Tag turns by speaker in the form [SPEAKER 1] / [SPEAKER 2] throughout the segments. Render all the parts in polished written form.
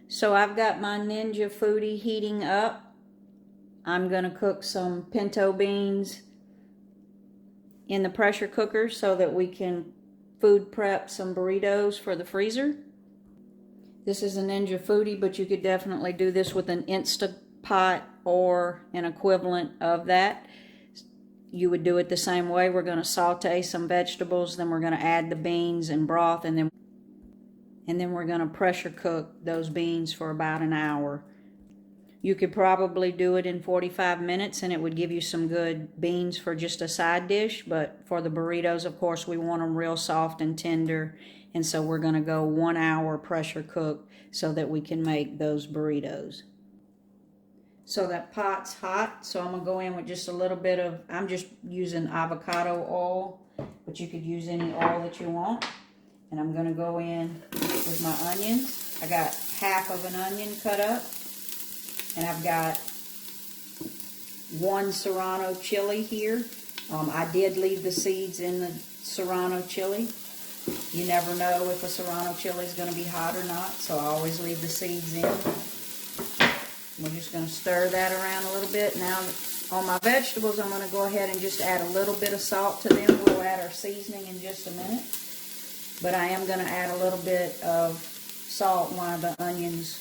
[SPEAKER 1] So I've got my Ninja Foodi heating up. I'm gonna cook some pinto beans in the pressure cooker so that we can food prep some burritos for the freezer. This is a Ninja Foodi, but you could definitely do this with an Instapot or an equivalent of that. You would do it the same way. We're going to saute some vegetables, then we're going to add the beans and broth, and then we're going to pressure cook those beans for about an hour. You could probably do it in 45 minutes and it would give you some good beans for just a side dish, but for the burritos, of course, we want them real soft and tender, and so we're going to go 1 hour pressure cook so that we can make those burritos. So that pot's hot, so I'm going to go in with just a little bit of, I'm just using avocado oil, but you could use any oil that you want. And I'm going to go in with my onions. I got half of an onion cut up. And I've got 1 serrano chili here. I did leave the seeds in the serrano chili. You never know if a serrano chili is going to be hot or not, so I always leave the seeds in. We're just going to stir that around a little bit. Now on my vegetables, I'm going to go ahead and just add a little bit of salt to them. We'll add our seasoning in just a minute. But I am going to add a little bit of salt while the onions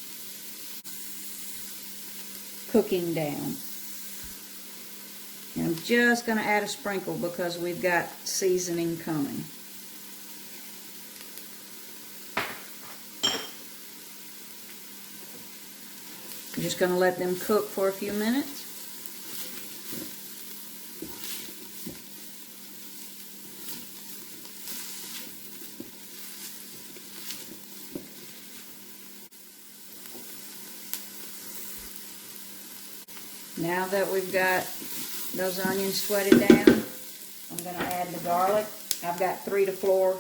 [SPEAKER 1] cooking down. And I'm just going to add a sprinkle because we've got seasoning coming. I'm just going to let them cook for a few minutes. Now that we've got those onions sweated down, I'm going to add the garlic. I've got 3 to 4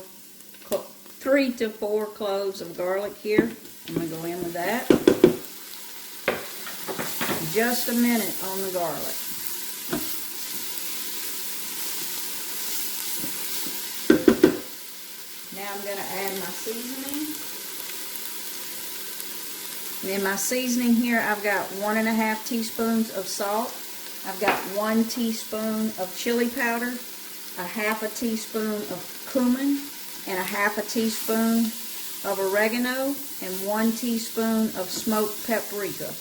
[SPEAKER 1] cloves of garlic here. I'm going to go in with that. Just a minute on the garlic. Now I'm going to add my seasoning. And in my seasoning here, I've got 1½ teaspoons of salt. I've got 1 teaspoon of chili powder, 1/2 teaspoon of cumin, and 1/2 teaspoon of oregano, and 1 teaspoon of smoked paprika.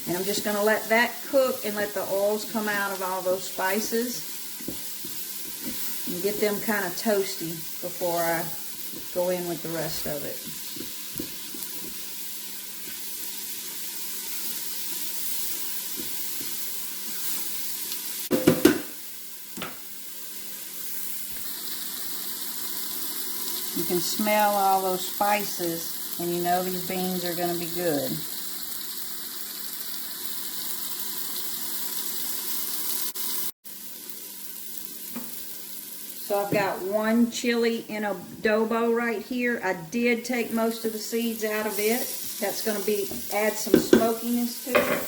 [SPEAKER 1] And I'm just going to let that cook and let the oils come out of all those spices and get them kind of toasty before I go in with the rest of it. You can smell all those spices and you know these beans are going to be good. So I've got 1 chili in adobo right here. I did take most of the seeds out of it. That's going to add some smokiness to it.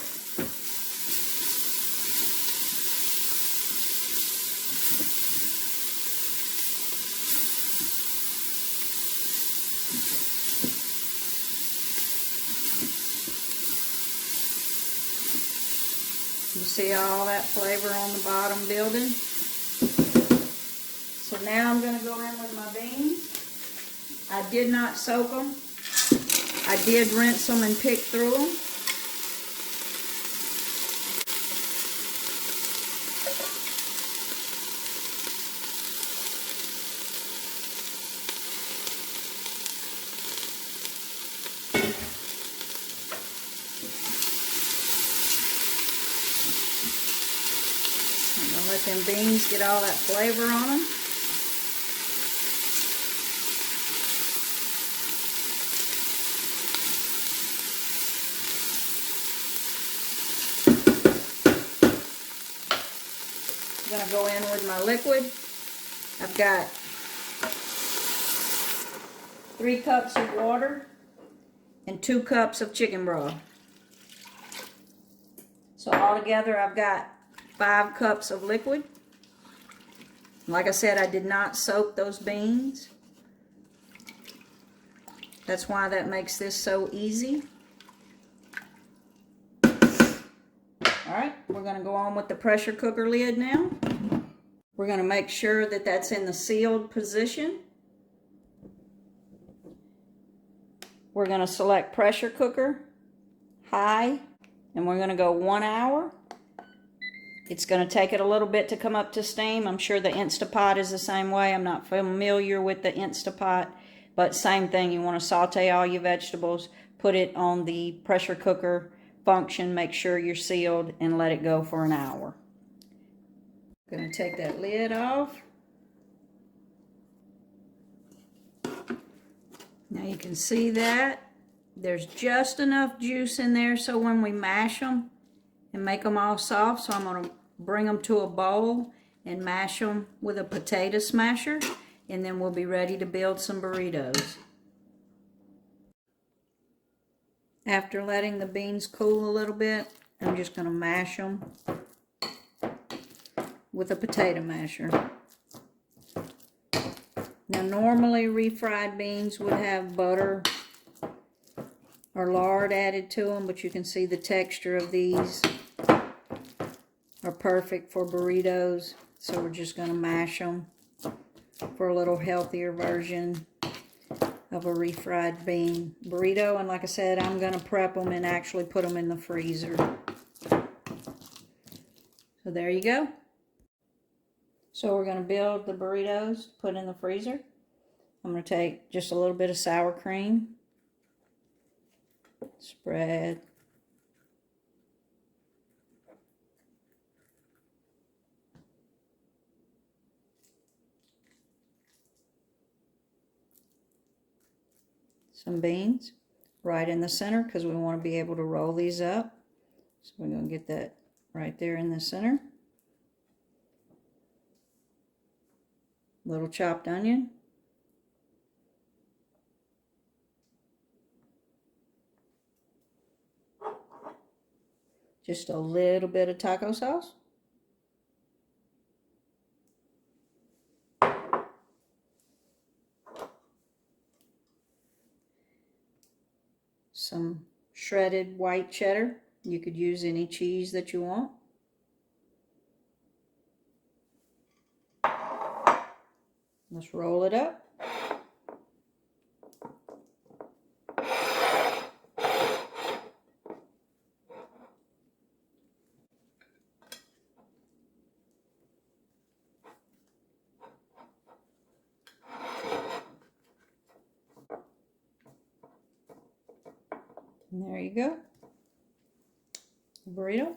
[SPEAKER 1] You see all that flavor on the bottom building? So now I'm going to go in with my beans. I did not soak them. I did rinse them and pick through them. I'm going to let them beans get all that flavor on them. I'm going to go in with my liquid. I've got 3 cups of water and 2 cups of chicken broth. So altogether I've got 5 cups of liquid. Like I said, I did not soak those beans. That's why that makes this so easy. We're going to go on with the pressure cooker lid now. We're going to make sure that that's in the sealed position. We're going to select pressure cooker, high, and we're going to go 1 hour. It's going to take it a little bit to come up to steam. I'm sure the Instapot is the same way. I'm not familiar with the Instapot, but same thing. You want to saute all your vegetables, put it on the pressure cooker function, make sure you're sealed, and let it go for 1 hour. I'm going to take that lid off. Now you can see that there's just enough juice in there so when we mash them and make them all soft, so I'm going to bring them to a bowl and mash them with a potato smasher, and then we'll be ready to build some burritos. After letting the beans cool a little bit, I'm just going to mash them with a potato masher. Now normally refried beans would have butter or lard added to them, but you can see the texture of these are perfect for burritos. So we're just going to mash them for a little healthier version of a refried bean burrito. And like I said, I'm going to prep them and actually put them in the freezer. So there you go. So we're going to build the burritos, put in the freezer. I'm going to take just a little bit of sour cream, spread, some beans right in the center because we want to be able to roll these up. So we're going to get that right there in the center. Little chopped onion. Just a little bit of taco sauce. Some shredded white cheddar. You could use any cheese that you want. Let's roll it up. And there you go. Burrito.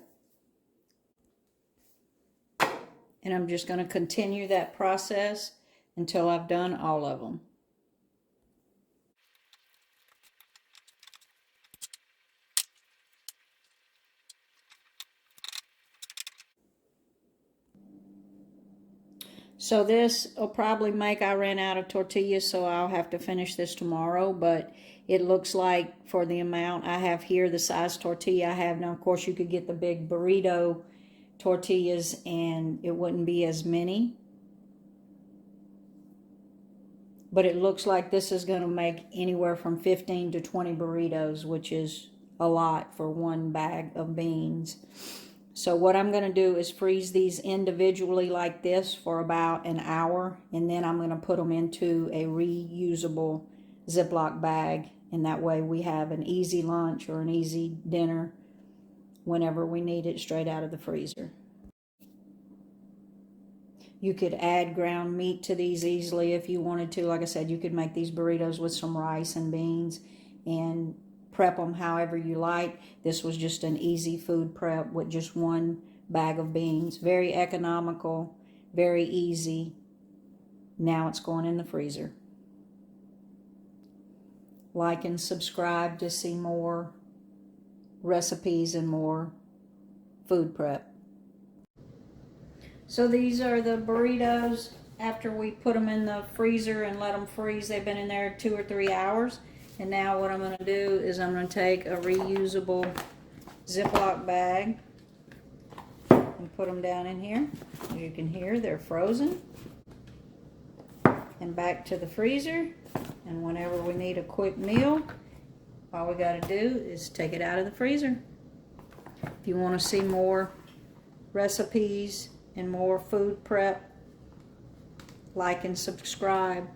[SPEAKER 1] And I'm just going to continue that process until I've done all of them. So this will probably make, I ran out of tortillas, so I'll have to finish this tomorrow, but it looks like for the amount I have here, the size tortilla I have now, of course you could get the big burrito tortillas and it wouldn't be as many. But it looks like this is going to make anywhere from 15 to 20 burritos, which is a lot for one bag of beans. So what I'm going to do is freeze these individually like this for about an hour, and then I'm going to put them into a reusable Ziploc bag, and that way we have an easy lunch or an easy dinner whenever we need it straight out of the freezer. You could add ground meat to these easily if you wanted to. Like I said, you could make these burritos with some rice and beans and prep them however you like. This was just an easy food prep with just one bag of beans. Very economical, very easy. Now it's going in the freezer. Like and subscribe to see more recipes and more food prep. So these are the burritos after we put them in the freezer and let them freeze. They've been in there 2 or 3 hours. And now what I'm going to do is I'm going to take a reusable Ziploc bag and put them down in here. As you can hear, they're frozen. And back to the freezer. And whenever we need a quick meal, all we got to do is take it out of the freezer. If you want to see more recipes and more food prep, like and subscribe.